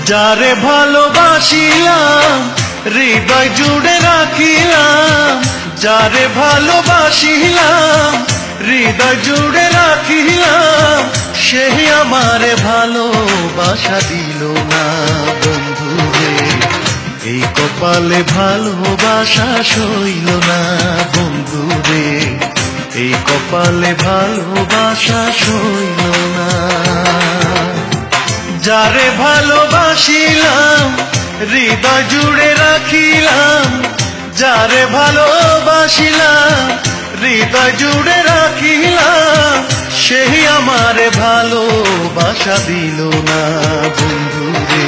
যারে ভালোবাসিলাম হৃদয় জুড়ে রাখিলাম, যারে ভালোবাসিলাম হৃদয় জুড়ে রাখিলাম, সেই আমারে ভালোবাসা দিল না বন্ধু রে। এই কপালে ভালোবাসা সইল না বন্ধু রে, এই কপালে ভালোবাসা সইল না। যারে ভালোবাসিলাম হৃদয় জুড়ে রাখিলাম, যারে ভালোবাসিলাম হৃদয় জুড়ে রাখিলাম, সেই আমারে ভালোবাসা দিল না বন্ধু রে।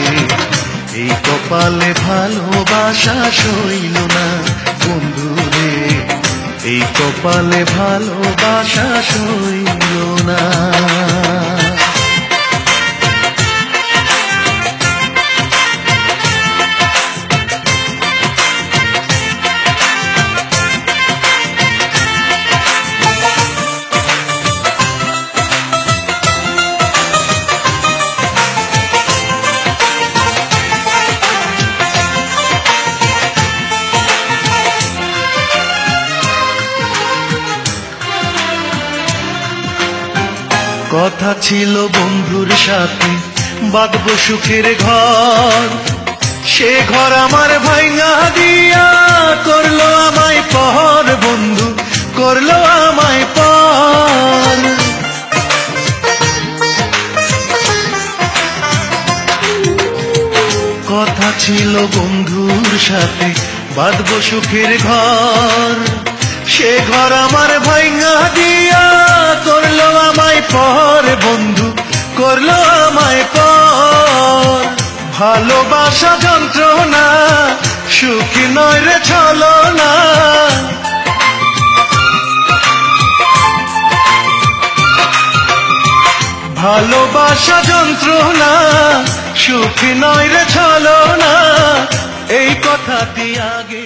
এই কপালে ভালোবাসা সইল না বন্ধু রে, এই কপালে ভালোবাসা সইল না। কথা ছিল বন্ধুর সাথে বাঁধবো সুখের ঘর, সে ঘর আমার ভাঙা দিয়া করলো আমায় পর বন্ধু, করলো আমায় পর। কথা ছিল বন্ধুর সাথে বাঁধবো সুখের ঘর, সে ঘর আমার ভাঙা দিয়া করলো আমায় পর বন্ধু, করলো আমায় পর। ভালোবাসা যন্ত্রণা সুখী নয় রে ছলনা, ভালোবাসা যন্ত্রণা সুখী নয় রে ছলনা, এই কথাটি আগে